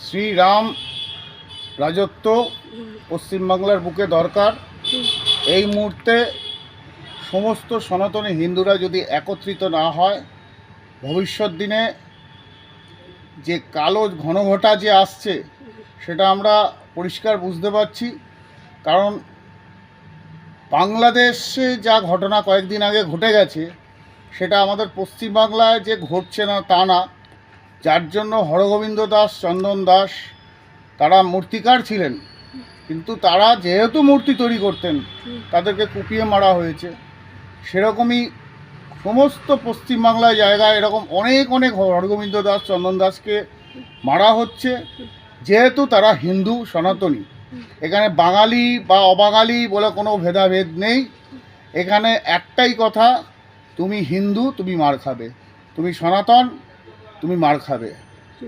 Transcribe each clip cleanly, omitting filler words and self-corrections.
শ্রীরাম রাজত্ব পশ্চিমবাংলার বুকে দরকার। এই মুহূর্তে সমস্ত সনাতনী হিন্দুরা যদি একত্রিত না হয়, ভবিষ্যৎ দিনে যে কালো ঘনঘটা যে আসছে সেটা আমরা পরিষ্কার বুঝতে পারছি। কারণ বাংলাদেশে যা ঘটনা কয়েকদিন আগে ঘটে গেছে সেটা আমাদের পশ্চিমবাংলায় যে ঘটছে না তা না। যার জন্য হরগোবিন্দ দাস, চন্দন দাস তারা মূর্তিকার ছিলেন, কিন্তু তারা যেহেতু মূর্তি তৈরি করতেন তাদেরকে কুপিয়ে মারা হয়েছে। সেরকমই সমস্ত পশ্চিমবাংলায় জায়গায় এরকম অনেক অনেক হরগোবিন্দ দাস, চন্দন দাসকে মারা হচ্ছে, যেহেতু তারা হিন্দু সনাতনী। এখানে বাঙালি বা অবাঙালি বলে কোনো ভেদাভেদ নেই। এখানে একটাই কথা, তুমি হিন্দু তুমি মার খাবে, তুমি সনাতন তুমি মার খাবে,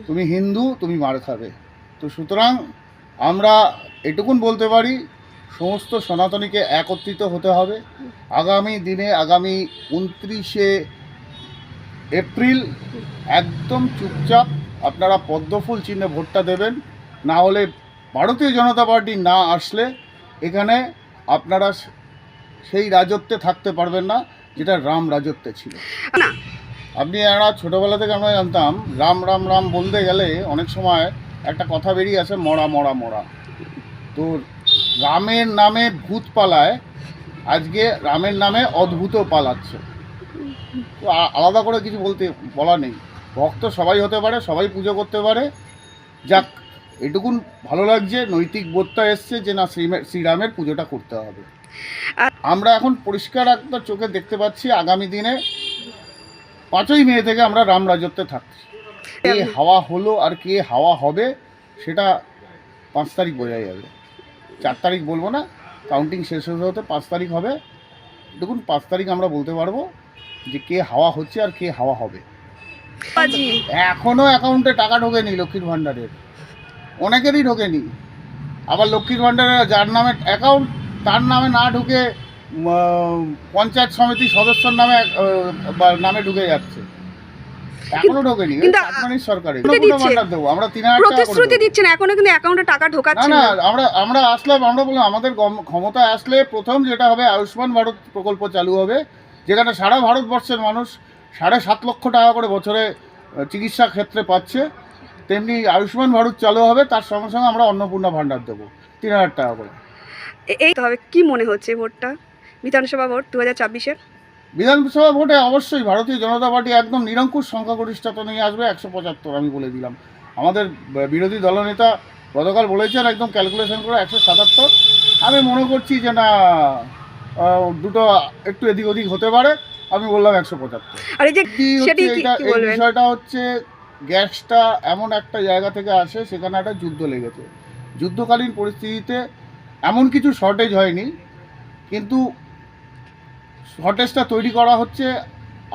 তুমি হিন্দু তুমি মার খাবে। তো সুতরাং আমরা এটুকুন বলতে পারি, সমস্ত সনাতনীকে একত্রিত হতে হবে। আগামী দিনে আগামী 29শে এপ্রিল একদম চুপচাপ আপনারা পদ্মফুল চিহ্নে ভোটটা দেবেন। না হলে ভারতীয় জনতা পার্টি না আসলে এখানে আপনারা সেই রাজত্বে থাকতে পারবেন না যেটা রাম রাজত্বে ছিল। আপনি আমরা ছোটোবেলা থেকে আমরা জানতাম রাম রাম রাম বলতে গেলে অনেক সময় একটা কথা বেরিয়ে আসে, মরা মরা মরা। তো রামের নামে ভূত পালায়, আজকে রামের নামে অদ্ভুত পালাচ্ছে। তো আলাদা করে কিছু বলা নেই। ভক্ত সবাই হতে পারে, সবাই পুজো করতে পারে। যাক, এটুকুন ভালো লাগছে, নৈতিক বোধটা এসছে যে না, শ্রীরামের পুজোটা করতে হবে। আমরা এখন পরিষ্কার একটা চোখে দেখতে পাচ্ছি আগামী দিনে 5ই মে থেকে আমরা রাম রাজত্বে থাকছি। কে হাওয়া হলো আর কে হাওয়া হবে সেটা 5 তারিখ বোঝা যাবে। 4 তারিখ বলবো না, কাউন্টিং শেষ হতে হতে 5 তারিখ হবে। দেখুন 5 তারিখ আমরা বলতে পারবো যে কে হাওয়া হচ্ছে আর কে হাওয়া হবে। এখনও অ্যাকাউন্টে টাকা ঢোকেনি লক্ষ্মীর ভাণ্ডারের, অনেকেরই ঢোকেনি। আবার লক্ষ্মীর ভাণ্ডারের যার নামে অ্যাকাউন্ট তার নামে না ঢুকে পঞ্চায়েত সমিতি সদস্যর নামে ঢুকে যাচ্ছে, এখনো ঢোকেনি। সরকারে দেবো আমরা 3000 টাকা দিচ্ছেন, এখনো কিন্তু অ্যাকাউন্টে টাকা ঢোকাচ্ছে না। আমরা আসলাম, আমরা বললাম আমাদের ক্ষমতায় আসলে প্রথম যেটা হবে আয়ুষ্মান ভারত প্রকল্প চালু হবে, যেখানে সারা ভারতবর্ষের মানুষ 7.5 লক্ষ টাকা করে বছরে চিকিৎসা ক্ষেত্রে পাচ্ছে। তেমনি আয়ুষ্মান ভারত চালু হবে, তার সঙ্গে সঙ্গে আমরা অন্নপূর্ণা ভাণ্ডার দেবো 3000 টাকা করে। এই হবে কি মনে হচ্ছে ভোটটা, বিধানসভা ভোট 2024-এর? বিধানসভা ভোটে অবশ্যই ভারতীয় জনতা পার্টি একদম নিরঙ্কুশ সংখ্যাগরিষ্ঠতা নিয়ে আসবে, 175। আমি বলে দিলাম, আমাদের বিরোধী দলনেতা গতকাল বলেছেন একদম ক্যালকুলেশন করে 177। আমি মনে করছি যে না, দুটো একটু এদিক ওদিক হতে পারে। আমি বললাম 175। আর এই যে বিষয়টা হচ্ছে, গ্যাসটা এমন একটা জায়গা থেকে আসে, সেখানে একটা যুদ্ধ লেগেছে। যুদ্ধকালীন পরিস্থিতিতে এমন কিছু শর্টেজ হয়নি, কিন্তু শর্টেজটা তৈরি করা হচ্ছে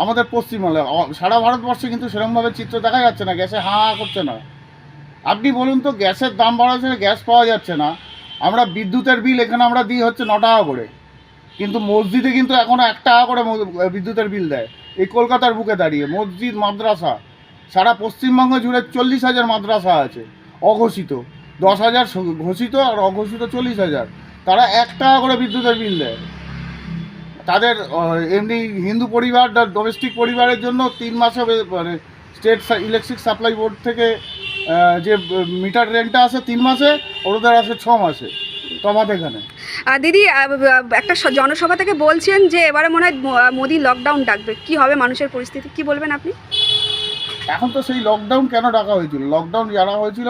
আমাদের পশ্চিমবঙ্গে। সারা ভারতবর্ষে কিন্তু সেরকমভাবে চিত্র দেখা যাচ্ছে না, গ্যাসে হা করছে না। আপনি বলুন তো, গ্যাসের দাম বাড়াচ্ছে, গ্যাস পাওয়া যাচ্ছে না। আমরা বিদ্যুতের বিল এখানে আমরা দিই হচ্ছে 9 টাকা করে, কিন্তু মসজিদে কিন্তু এখনও 1 টাকা করে বিদ্যুতের বিল দেয়। এই কলকাতার বুকে দাঁড়িয়ে মসজিদ, মাদ্রাসা, সারা পশ্চিমবঙ্গ জুড়ে 40,000 মাদ্রাসা আছে অঘোষিত, 10,000 ঘোষিত আর অঘোষিত 40,000। তারা 1 টাকা করে বিদ্যুতের বিল দেয়। তাদের এমনি হিন্দু পরিবার, ডোমেস্টিক পরিবারের জন্য 3 মাসে মানে স্টেট ইলেকট্রিক সাপ্লাই বোর্ড থেকে যে মিটার রেন্টটা আসে 3 মাসে, ওদের আসে 6 মাসে। তফাৎ এখানে। দিদি, একটা জনসভা থেকে বলছেন যে এবারে মনে হয় মোদি লকডাউন ডাকবে, কি হবে মানুষের পরিস্থিতি, কি বলবেন আপনি? এখন তো সেই লকডাউন কেন ডাকা হয়েছিল? লকডাউন জানা হয়েছিল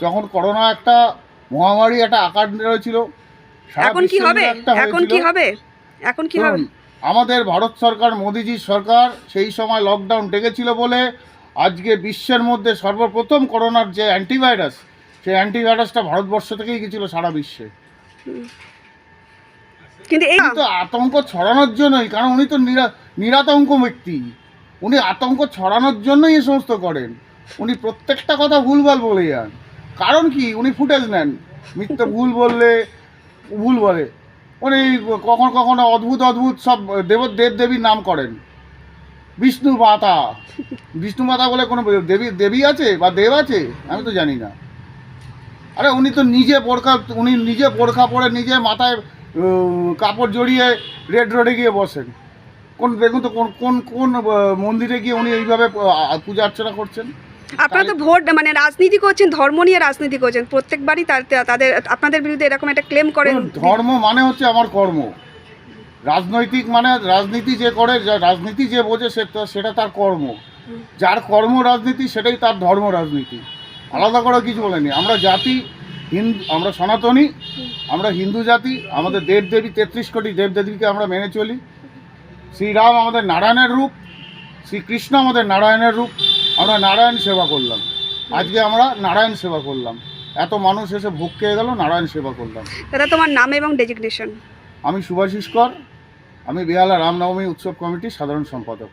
যখন করোনা একটা মহামারী একটা আকার নিয়েছিল। এখন কি হবে? এখন কি হবে? এখন কি হবে? আমাদের ভারত সরকার, মোদিজির সরকার সেই সময় লকডাউন ডেকেছিল বলে আজকে বিশ্বের মধ্যে সর্বপ্রথম করোনার যে অ্যান্টিভাইরাস, সেই অ্যান্টিভাইরাসটা ভারতবর্ষ থেকেই গেছিল সারা বিশ্বে। কিন্তু এই তো আতঙ্ক ছড়ানোর জন্যই, কারণ উনি তো নিরাতঙ্ক ব্যক্তি, উনি আতঙ্ক ছড়ানোর জন্যই এ সমস্ত করেন। উনি প্রত্যেকটা কথা ভুলভাল বলে যান। কারণ কি, উনি ফুটেজ নেন, মিথ্যে ভুল বলে। উনি কখনো কখনো অদ্ভুত সব দেবীর নাম করেন। বিষ্ণু মাতা বলে কোনো দেবী আছে বা দেব আছে? আমি তো জানি না। আরে উনি তো নিজে বোরখা পরে নিজে মাথায় কাপড় জড়িয়ে রেড রোডে গিয়ে বসেন। দেখুন তো কোন মন্দিরে গিয়ে উনি এইভাবে পূজা অর্চনা করছেন। আপনারা তো ভোট মানে রাজনীতি করছেন, ধর্ম নিয়ে রাজনীতি করছেন প্রত্যেকবারই, তাদের আপনাদের বিরুদ্ধে এরকম একটা ক্লেম করেন। ধর্ম মানে হচ্ছে আমার কর্ম, রাজনৈতিক মানে রাজনীতি যে করে, রাজনীতি যে বোঝে সেটা তার কর্ম, যার কর্ম রাজনীতি সেটাই তার ধর্ম রাজনীতি, আলাদা করে কিছু বলেনি। আমরা জাতি আমরা সনাতনী, আমরা হিন্দু জাতি, আমাদের দেবদেবী 33 কোটি দেবদেবীকে আমরা মেনে চলি। শ্রীরাম আমাদের নারায়ণের রূপ, শ্রীকৃষ্ণ আমাদের নারায়ণের রূপ, আমরা নারায়ণ সেবা করলাম। আজকে আমরা নারায়ণ সেবা করলাম, এত মানুষ এসে ভোগ খেয়ে গেল, নারায়ণ সেবা করলাম। দাদা তোমার নাম এবং ডেজিগনেশন? আমি সুভাষিস কর, আমি বেহালা রামনবমী উৎসব কমিটির সাধারণ সম্পাদক।